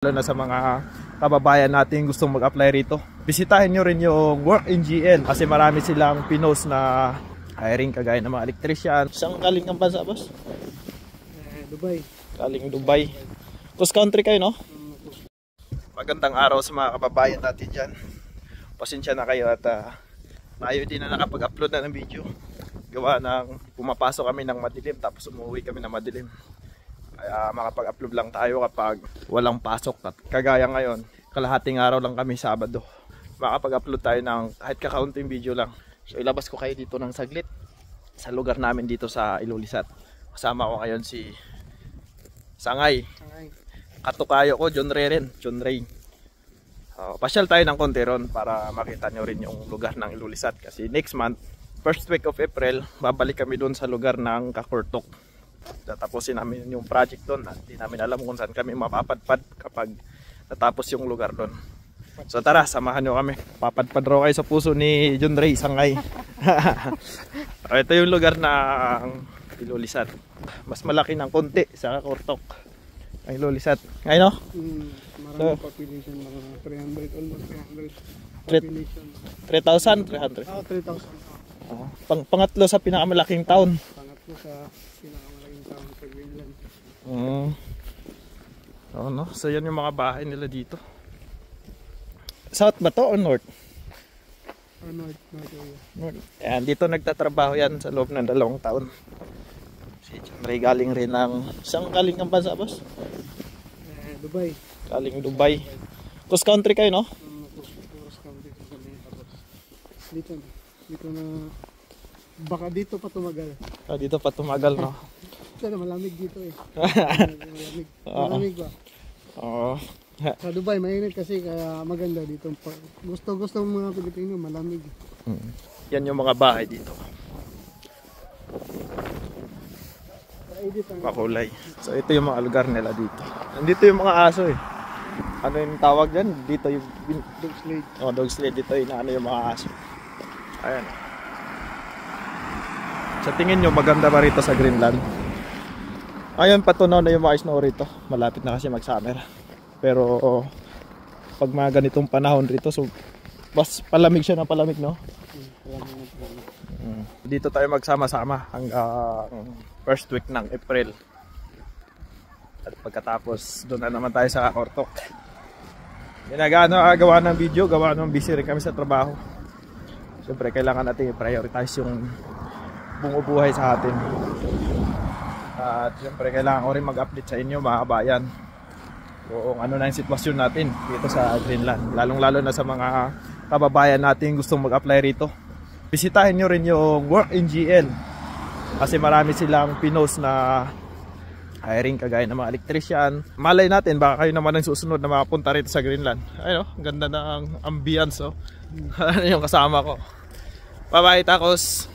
Lalo na sa mga kababayan natin gustong mag-apply rito. Bisitahin nyo rin yung Work in GN kasi marami silang pinost na hiring kagaya ng mga electrician. Saan galing ng bansa, boss? Dubai. Galing Dubai. Cross country kayo, no? Magandang araw sa mga kababayan natin dyan. Pasensya na kayo at tayo din na nakapag-upload na ng video. Gawa ng pumapasok kami ng madilim tapos umuwi kami ng madilim. Kaya makapag-upload lang tayo kapag walang pasok. At kagaya ngayon, kalahating araw lang kami, Sabado. Makapag-upload tayo ng kahit kakaunting video lang. So ilabas ko kayo dito ng saglit sa lugar namin dito sa Ilulissat. Kasama ko ngayon si Sangay. Katukayo ko, John Ray. Pasyal tayo ng konti ron para makita nyo rin yung lugar ng Ilulissat. Kasi next month, first week of April, babalik kami doon sa lugar ng Kakurtok. Tatapusin namin yung project doon. Hindi namin alam kung saan kami mapapadpad kapag natapos yung lugar doon. So tara, samahan nyo kami. Papadpad raw kayo sa puso ni John Ray, Sangay. Ito yung lugar ng Ilulissat. Mas malaki ng konti sa Kakurtok ang Ilulissat. Ngayon, no? Maraming population, mga 300, almost 300 population. 3,300? 3,000. Pangatlo sa pinakamalaking town. Pangatlo sa pinakamalaking town sa Greenland. No? So yan yung mga bahay nila dito. South ba to o north? North area. North. Ayan, dito nagtatrabaho yan sa loob ng 2 taon. Si John Ray galing rin ng... Saan galing ng bansa, boss? Dubai. Galing Dubai. Cross country kayo, no? Cross country sa kami. Tapos dito na... Baka dito pa tumagal. Dito pa tumagal, no? Sana malamig dito eh. Malamig ba? Oo. Sa Dubai mainit kasi kaya maganda dito. Gusto ng mga Pilipino malamig. Yan yung mga bahay dito. Makulay. So ito yung mga lugar nila dito. Nandito yung mga aso eh. Ano yung tawag dyan? Dito yung... Dog sled. Dog sled. Dito yung ano yung mga aso. Ayan. Sa tingin nyo maganda ba rito sa Greenland? Ayun, patunaw na yung mga snow rito. Malapit na kasi mag-summer. Pero pag mga ganitong panahon rito, so mas palamig siya na palamig, no? Dito tayo magsama-sama hanggang first week ng April. At pagkatapos doon na naman tayo sa Kakurtok. Gawa ng video, gawa ng busy rin kami sa trabaho. Siyempre kailangan natin i-prioritize yung bumubuhay sa atin. At siyempre kailangan ko rin mag-update sa inyo mga kabayan kung ano na yung sitwasyon natin dito sa Greenland. Lalong-lalo na sa mga kababayan natin gustong mag-apply rito. Bisitahin nyo rin yung Work in GN kasi marami silang pinost na hiring kagaya ng mga electrician. Malay natin baka kayo naman ang susunod na makapunta rito sa Greenland. Ayun, ang ganda ng ambience, oh. Ano yung kasama ko. Bye bye, tacos.